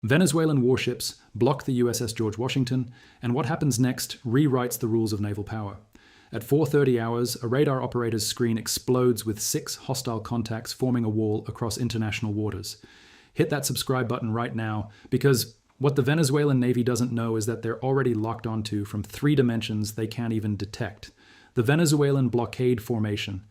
Venezuelan warships block the USS George Washington, and what happens next rewrites the rules of naval power. At 4:30 hours, a radar operator's screen explodes with 6 hostile contacts forming a wall across international waters. Hit that subscribe button right now, because what the Venezuelan Navy doesn't know is that they're already locked onto from 3 dimensions they can't even detect. The Venezuelan blockade formation.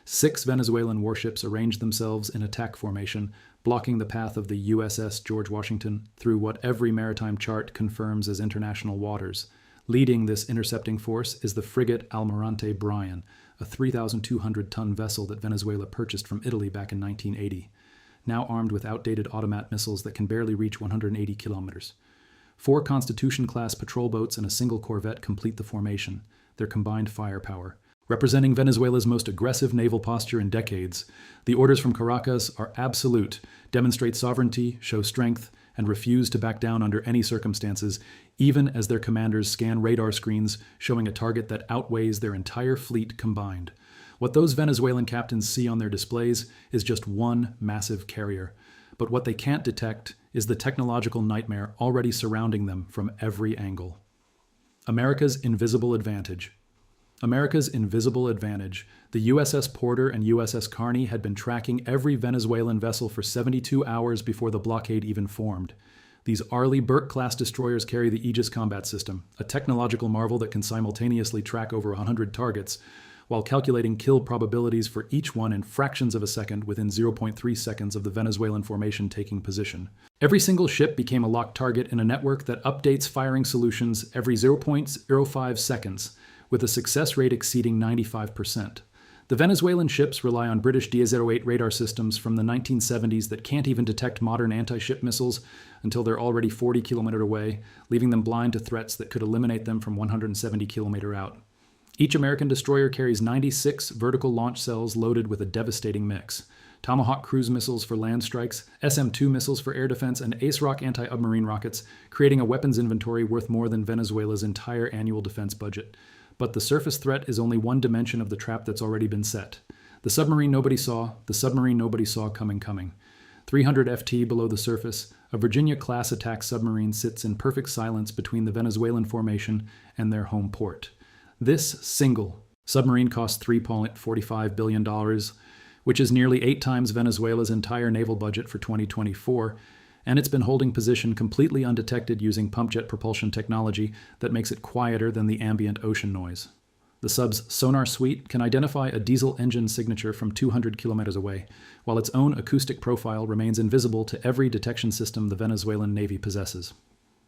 6 Venezuelan warships arranged themselves in attack formation, blocking the path of the USS George Washington through what every maritime chart confirms as international waters. Leading this intercepting force is the frigate Almirante Bryan, a 3,200-ton vessel that Venezuela purchased from Italy back in 1980, now armed with outdated automat missiles that can barely reach 180 kilometers. 4 Constitution-class patrol boats and a single corvette complete the formation, their combined firepower. Representing Venezuela's most aggressive naval posture in decades, the orders from Caracas are absolute, demonstrate sovereignty, show strength, and refuse to back down under any circumstances, even as their commanders scan radar screens showing a target that outweighs their entire fleet combined. What those Venezuelan captains see on their displays is just one massive carrier, but what they can't detect is the technological nightmare already surrounding them from every angle. America's invisible advantage. America's invisible advantage. The USS Porter and USS Carney had been tracking every Venezuelan vessel for 72 hours before the blockade even formed. These Arleigh Burke-class destroyers carry the Aegis combat system, a technological marvel that can simultaneously track over 100 targets, while calculating kill probabilities for each one in fractions of a second within 0.3 seconds of the Venezuelan formation taking position. Every single ship became a locked target in a network that updates firing solutions every 0.05 seconds, with a success rate exceeding 95%. The Venezuelan ships rely on British DA-08 radar systems from the 1970s that can't even detect modern anti-ship missiles until they're already 40 kilometers away, leaving them blind to threats that could eliminate them from 170 kilometers out. Each American destroyer carries 96 vertical launch cells loaded with a devastating mix: Tomahawk cruise missiles for land strikes, SM-2 missiles for air defense, and Ace-Rock anti-submarine rockets, creating a weapons inventory worth more than Venezuela's entire annual defense budget. But the surface threat is only one dimension of the trap that's already been set. The submarine nobody saw coming. 300 FT below the surface, a Virginia-class attack submarine sits in perfect silence between the Venezuelan formation and their home port. This single submarine costs $3.45 billion, which is nearly 8 times Venezuela's entire naval budget for 2024, and it's been holding position completely undetected using pump-jet propulsion technology that makes it quieter than the ambient ocean noise. The sub's sonar suite can identify a diesel engine signature from 200 kilometers away, while its own acoustic profile remains invisible to every detection system the Venezuelan Navy possesses.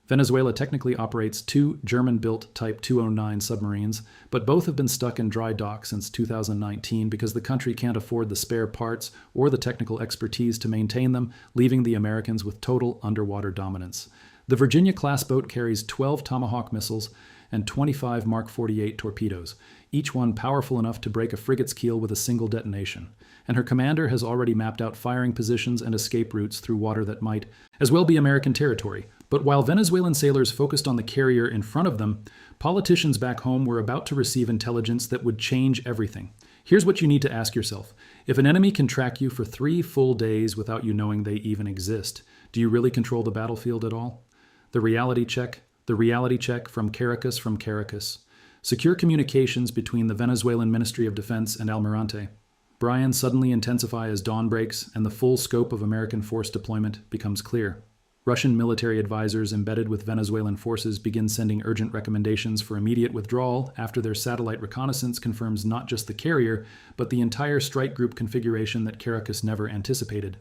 Venezuela technically operates 2 German-built Type 209 submarines, but both have been stuck in dry dock since 2019 because the country can't afford the spare parts or the technical expertise to maintain them, leaving the Americans with total underwater dominance. The Virginia-class boat carries 12 Tomahawk missiles and 25 Mark 48 torpedoes, each one powerful enough to break a frigate's keel with a single detonation. And her commander has already mapped out firing positions and escape routes through water that might as well be American territory. But while Venezuelan sailors focused on the carrier in front of them, politicians back home were about to receive intelligence that would change everything. Here's what you need to ask yourself. If an enemy can track you for 3 full days without you knowing they even exist, do you really control the battlefield at all? The reality check from Caracas. Secure communications between the Venezuelan Ministry of Defense and Almirante. Bryan suddenly intensify as dawn breaks and the full scope of American force deployment becomes clear. Russian military advisors embedded with Venezuelan forces begin sending urgent recommendations for immediate withdrawal after their satellite reconnaissance confirms not just the carrier, but the entire strike group configuration that Caracas never anticipated.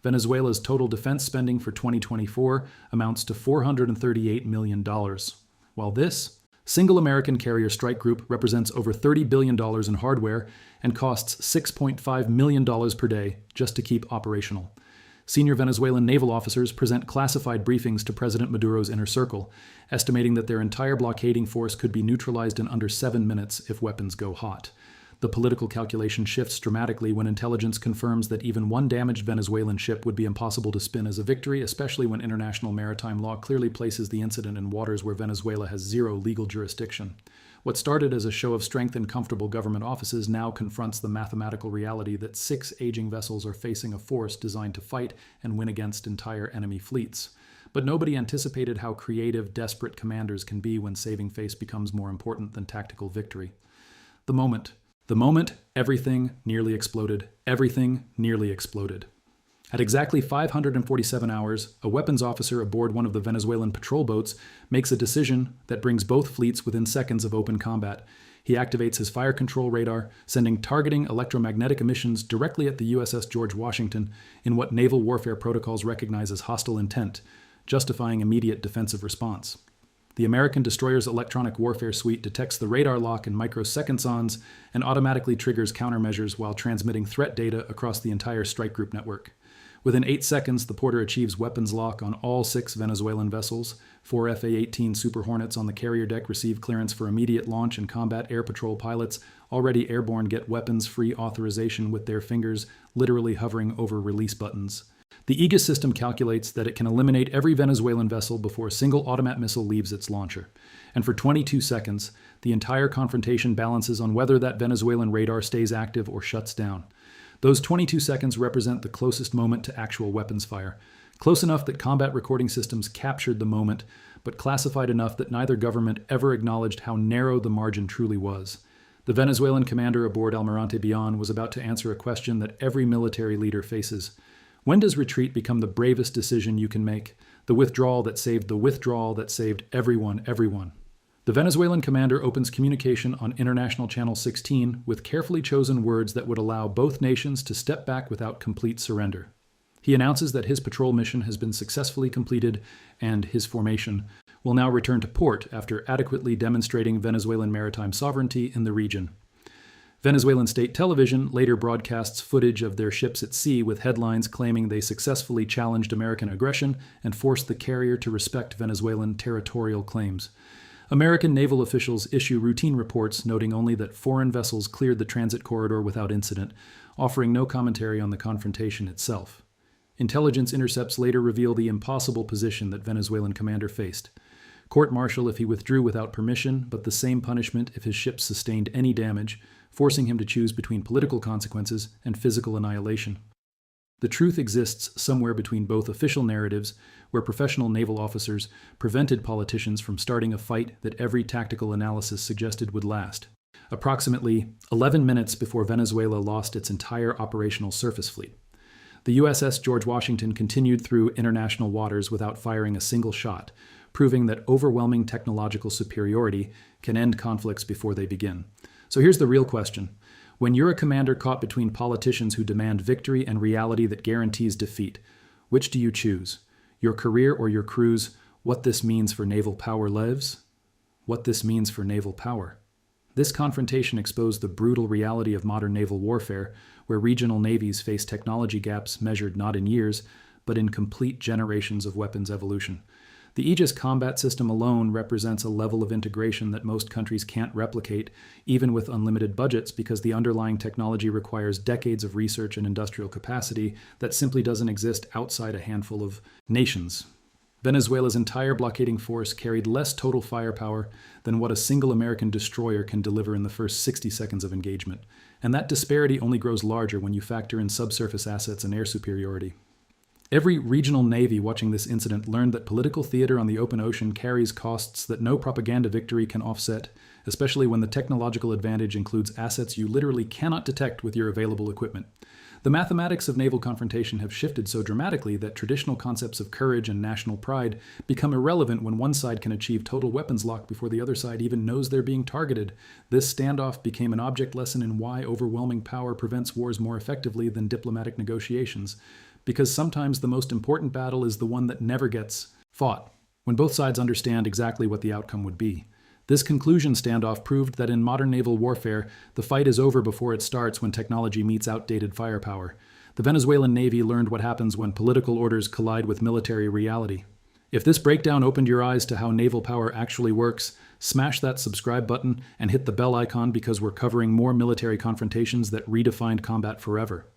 Venezuela's total defense spending for 2024 amounts to $438 million, while this single American carrier strike group represents over $30 billion in hardware and costs $6.5 million per day just to keep operational. Senior Venezuelan naval officers present classified briefings to President Maduro's inner circle, estimating that their entire blockading force could be neutralized in under 7 minutes if weapons go hot. The political calculation shifts dramatically when intelligence confirms that even one damaged Venezuelan ship would be impossible to spin as a victory, especially when international maritime law clearly places the incident in waters where Venezuela has 0 legal jurisdiction. What started as a show of strength in comfortable government offices now confronts the mathematical reality that 6 aging vessels are facing a force designed to fight and win against entire enemy fleets. But nobody anticipated how creative, desperate commanders can be when saving face becomes more important than tactical victory. The moment, everything nearly exploded. Everything nearly exploded. At exactly 547 hours, a weapons officer aboard one of the Venezuelan patrol boats makes a decision that brings both fleets within seconds of open combat. He activates his fire control radar, sending targeting electromagnetic emissions directly at the USS George Washington in what naval warfare protocols recognize as hostile intent, justifying immediate defensive response. The American destroyer's electronic warfare suite detects the radar lock in microseconds and automatically triggers countermeasures while transmitting threat data across the entire strike group network. Within 8 seconds, the Porter achieves weapons lock on all 6 Venezuelan vessels. 4 FA-18 Super Hornets on the carrier deck receive clearance for immediate launch, and combat air patrol pilots already airborne get weapons-free authorization with their fingers literally hovering over release buttons. The Aegis system calculates that it can eliminate every Venezuelan vessel before a single automat missile leaves its launcher. And for 22 seconds, the entire confrontation balances on whether that Venezuelan radar stays active or shuts down. Those 22 seconds represent the closest moment to actual weapons fire. Close enough that combat recording systems captured the moment, but classified enough that neither government ever acknowledged how narrow the margin truly was. The Venezuelan commander aboard Almirante Bion was about to answer a question that every military leader faces. When does retreat become the bravest decision you can make? The withdrawal that saved everyone. The Venezuelan commander opens communication on International Channel 16 with carefully chosen words that would allow both nations to step back without complete surrender. He announces that his patrol mission has been successfully completed and his formation will now return to port after adequately demonstrating Venezuelan maritime sovereignty in the region. Venezuelan state television later broadcasts footage of their ships at sea with headlines claiming they successfully challenged American aggression and forced the carrier to respect Venezuelan territorial claims. American naval officials issue routine reports noting only that foreign vessels cleared the transit corridor without incident, offering no commentary on the confrontation itself. Intelligence intercepts later reveal the impossible position that Venezuelan commander faced. Court-martial if he withdrew without permission, but the same punishment if his ships sustained any damage, forcing him to choose between political consequences and physical annihilation. The truth exists somewhere between both official narratives, where professional naval officers prevented politicians from starting a fight that every tactical analysis suggested would last. Approximately 11 minutes before Venezuela lost its entire operational surface fleet. The USS George Washington continued through international waters without firing a single shot, proving that overwhelming technological superiority can end conflicts before they begin. So here's the real question. When you're a commander caught between politicians who demand victory and reality that guarantees defeat, which do you choose? Your career or your crews? What this means for naval power lives? What this means for naval power. This confrontation exposed the brutal reality of modern naval warfare, where regional navies face technology gaps measured not in years, but in complete generations of weapons evolution. The Aegis combat system alone represents a level of integration that most countries can't replicate, even with unlimited budgets, because the underlying technology requires decades of research and industrial capacity that simply doesn't exist outside a handful of nations. Venezuela's entire blockading force carried less total firepower than what a single American destroyer can deliver in the first 60 seconds of engagement. And that disparity only grows larger when you factor in subsurface assets and air superiority. Every regional navy watching this incident learned that political theater on the open ocean carries costs that no propaganda victory can offset, especially when the technological advantage includes assets you literally cannot detect with your available equipment. The mathematics of naval confrontation have shifted so dramatically that traditional concepts of courage and national pride become irrelevant when one side can achieve total weapons lock before the other side even knows they're being targeted. This standoff became an object lesson in why overwhelming power prevents wars more effectively than diplomatic negotiations. Because sometimes the most important battle is the one that never gets fought, when both sides understand exactly what the outcome would be. This conclusion standoff proved that in modern naval warfare, the fight is over before it starts when technology meets outdated firepower. The Venezuelan Navy learned what happens when political orders collide with military reality. If this breakdown opened your eyes to how naval power actually works, smash that subscribe button and hit the bell icon because we're covering more military confrontations that redefined combat forever.